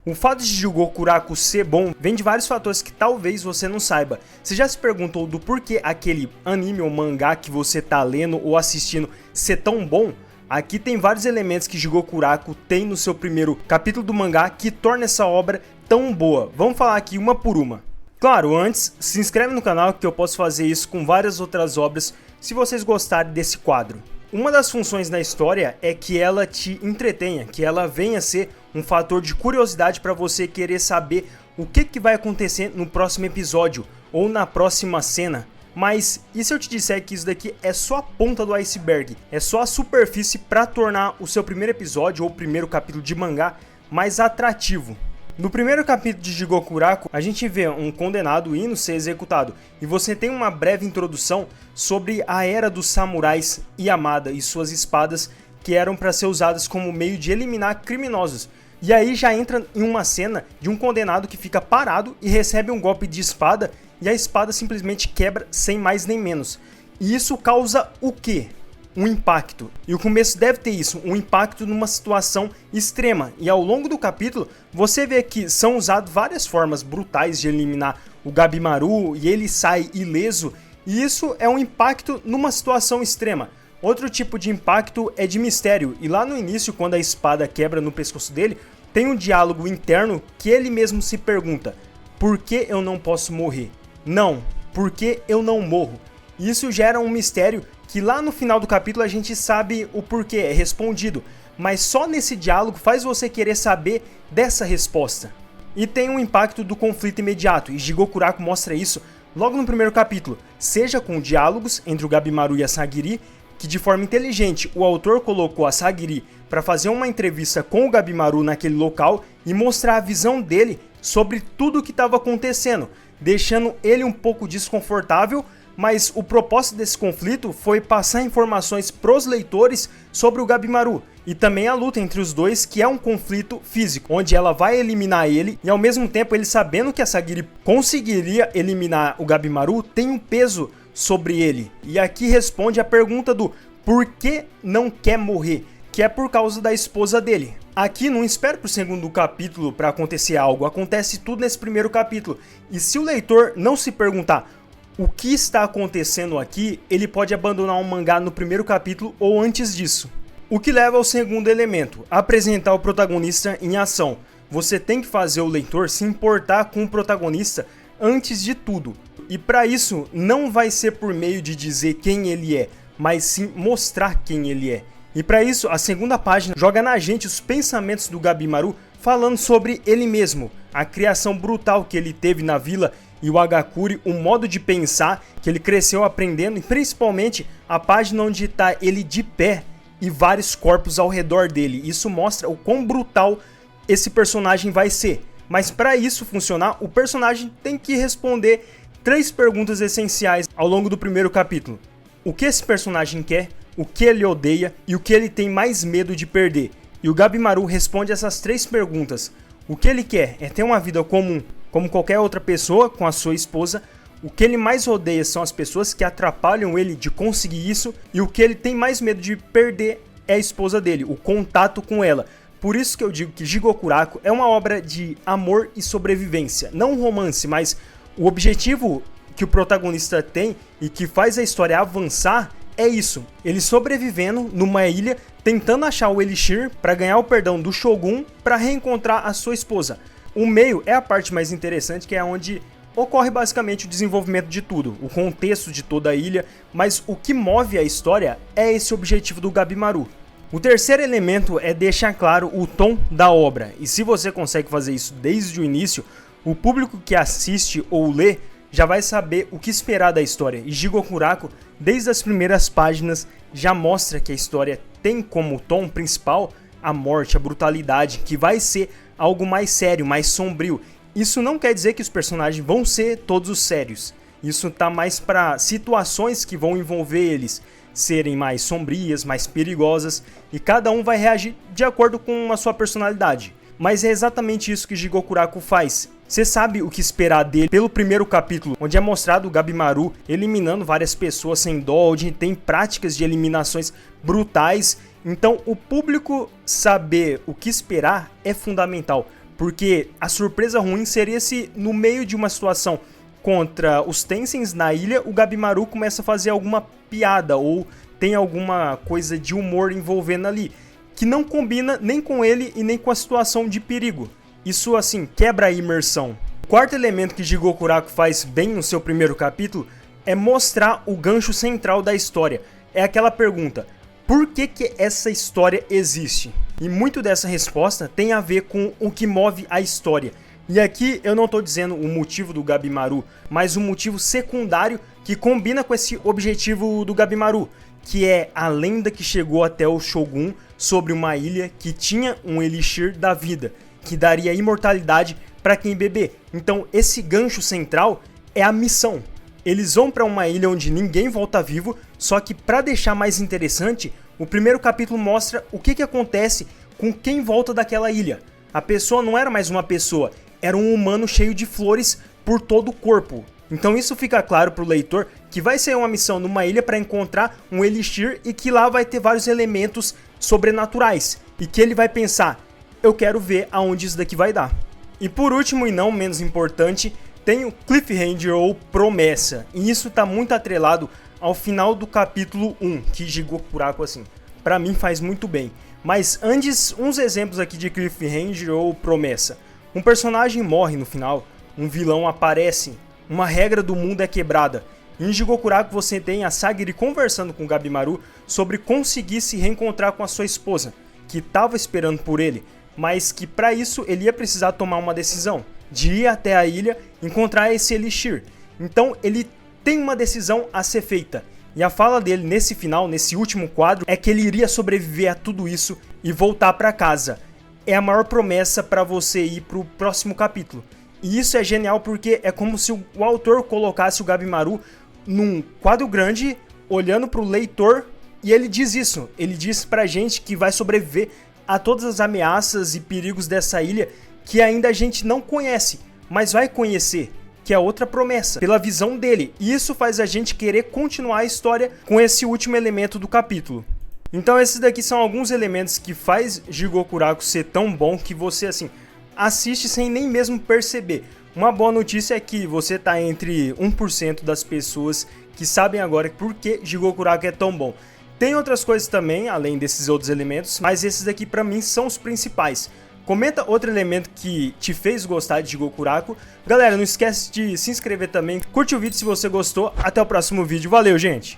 O fato de Jigokuraku ser bom vem de vários fatores que talvez você não saiba. Você já se perguntou do porquê aquele anime ou mangá que você tá lendo ou assistindo ser tão bom? Aqui tem vários elementos que Jigokuraku tem no seu primeiro capítulo do mangá que torna essa obra tão boa. Vamos falar aqui uma por uma. Claro, antes, se inscreve no canal que eu posso fazer isso com várias outras obras se vocês gostarem desse quadro. Uma das funções da história é que ela te entretenha, que ela venha a ser um fator de curiosidade para você querer saber o que vai acontecer no próximo episódio ou na próxima cena. Mas e se eu te disser que isso daqui é só a ponta do iceberg? É só a superfície para tornar o seu primeiro episódio ou o primeiro capítulo de mangá mais atrativo. No primeiro capítulo de Jigokuraku, a gente vê um condenado indo ser executado, e você tem uma breve introdução sobre a era dos samurais Yamada e suas espadas que eram para ser usadas como meio de eliminar criminosos. E aí já entra em uma cena de um condenado que fica parado e recebe um golpe de espada, e a espada simplesmente quebra sem mais nem menos. E isso causa o quê? Um impacto, e o começo deve ter isso, um impacto numa situação extrema, e ao longo do capítulo você vê que são usadas várias formas brutais de eliminar o Gabimaru e ele sai ileso, e isso é um impacto numa situação extrema. Outro tipo de impacto é de mistério, e lá no início, quando a espada quebra no pescoço dele, tem um diálogo interno que ele mesmo se pergunta: por que eu não posso morrer? Não, por que eu não morro? Isso gera um mistério que lá no final do capítulo a gente sabe o porquê, é respondido, mas só nesse diálogo faz você querer saber dessa resposta. E tem um impacto do conflito imediato, e Jigokuraku mostra isso logo no primeiro capítulo, seja com diálogos entre o Gabimaru e a Sagiri, que de forma inteligente o autor colocou a Sagiri para fazer uma entrevista com o Gabimaru naquele local e mostrar a visão dele sobre tudo o que estava acontecendo, deixando ele um pouco desconfortável. Mas o propósito desse conflito foi passar informações pros leitores sobre o Gabimaru e também a luta entre os dois, que é um conflito físico, onde ela vai eliminar ele e ao mesmo tempo ele, sabendo que a Sagiri conseguiria eliminar o Gabimaru, tem um peso sobre ele. E aqui responde a pergunta do por que não quer morrer, que é por causa da esposa dele. Aqui não espera pro segundo capítulo para acontecer algo, acontece tudo nesse primeiro capítulo. E se o leitor não se perguntar o que está acontecendo aqui, ele pode abandonar o mangá no primeiro capítulo ou antes disso. O que leva ao segundo elemento, apresentar o protagonista em ação. Você tem que fazer o leitor se importar com o protagonista antes de tudo. E para isso, não vai ser por meio de dizer quem ele é, mas sim mostrar quem ele é. E para isso, a segunda página joga na gente os pensamentos do Gabimaru falando sobre ele mesmo, a criação brutal que ele teve na vila e o Hagakure, o modo de pensar que ele cresceu aprendendo, e principalmente a página onde está ele de pé e vários corpos ao redor dele. Isso mostra o quão brutal esse personagem vai ser. Mas para isso funcionar, o personagem tem que responder 3 perguntas essenciais ao longo do primeiro capítulo. O que esse personagem quer, o que ele odeia e o que ele tem mais medo de perder. E o Gabimaru responde essas 3 perguntas. O que ele quer é ter uma vida comum, como qualquer outra pessoa, com a sua esposa. O que ele mais odeia são as pessoas que atrapalham ele de conseguir isso. E o que ele tem mais medo de perder é a esposa dele, o contato com ela. Por isso que eu digo que Jigokuraku é uma obra de amor e sobrevivência. Não um romance, mas o objetivo que o protagonista tem e que faz a história avançar é isso. Ele sobrevivendo numa ilha, tentando achar o Elixir para ganhar o perdão do Shogun para reencontrar a sua esposa. O meio é a parte mais interessante, que é onde ocorre basicamente o desenvolvimento de tudo, o contexto de toda a ilha, mas o que move a história é esse objetivo do Gabimaru. O terceiro elemento é deixar claro o tom da obra, e se você consegue fazer isso desde o início, o público que assiste ou lê já vai saber o que esperar da história. E Jigokuraku, desde as primeiras páginas, já mostra que a história tem como tom principal a morte, a brutalidade, que vai ser algo mais sério, mais sombrio. Isso não quer dizer que os personagens vão ser todos sérios. Isso tá mais para situações que vão envolver eles serem mais sombrias, mais perigosas, e cada um vai reagir de acordo com a sua personalidade. Mas é exatamente isso que Jigokuraku faz. Você sabe o que esperar dele pelo primeiro capítulo, onde é mostrado o Gabimaru eliminando várias pessoas sem dó, onde tem práticas de eliminações brutais. Então o público saber o que esperar é fundamental, porque a surpresa ruim seria se no meio de uma situação contra os Tensens na ilha, o Gabimaru começa a fazer alguma piada ou tem alguma coisa de humor envolvendo ali, que não combina nem com ele e nem com a situação de perigo. Isso, assim, quebra a imersão. O quarto elemento que Jigokuraku faz bem no seu primeiro capítulo é mostrar o gancho central da história. É aquela pergunta: por que essa história existe? E muito dessa resposta tem a ver com o que move a história. E aqui eu não estou dizendo o motivo do Gabimaru, mas um motivo secundário que combina com esse objetivo do Gabimaru, que é a lenda que chegou até o Shogun sobre uma ilha que tinha um elixir da vida, que daria imortalidade para quem beber. Então esse gancho central é a missão. Eles vão para uma ilha onde ninguém volta vivo, só que para deixar mais interessante, o primeiro capítulo mostra o que acontece com quem volta daquela ilha. A pessoa não era mais uma pessoa, era um humano cheio de flores por todo o corpo. Então isso fica claro para o leitor que vai ser uma missão numa ilha para encontrar um elixir e que lá vai ter vários elementos sobrenaturais. E que ele vai pensar: eu quero ver aonde isso daqui vai dar. E por último e não menos importante, tem o cliffhanger ou promessa. E isso está muito atrelado ao final do capítulo 1, que Jigokuraku, assim, para mim faz muito bem. Mas antes, uns exemplos aqui de cliffhanger ou promessa. Um personagem morre no final, um vilão aparece, uma regra do mundo é quebrada. Em Jigokuraku você tem a Sagiri conversando com o Gabimaru sobre conseguir se reencontrar com a sua esposa, que estava esperando por ele, mas que para isso ele ia precisar tomar uma decisão, de ir até a ilha, encontrar esse elixir. Então ele tem uma decisão a ser feita. E a fala dele nesse final, nesse último quadro, é que ele iria sobreviver a tudo isso e voltar para casa. É a maior promessa para você ir para o próximo capítulo. E isso é genial porque é como se o autor colocasse o Gabimaru num quadro grande, olhando para o leitor, e ele diz isso. Ele diz pra gente que vai sobreviver a todas as ameaças e perigos dessa ilha que ainda a gente não conhece, mas vai conhecer, que é outra promessa, pela visão dele. E isso faz a gente querer continuar a história com esse último elemento do capítulo. Então esses daqui são alguns elementos que faz Jigokuraku ser tão bom que você, assim, assiste sem nem mesmo perceber. Uma boa notícia é que você tá entre 1% das pessoas que sabem agora por que Jigokuraku é tão bom. Tem outras coisas também, além desses outros elementos, mas esses daqui pra mim são os principais. Comenta outro elemento que te fez gostar de Jigokuraku. Galera, não esquece de se inscrever também, curte o vídeo se você gostou. Até o próximo vídeo, valeu gente!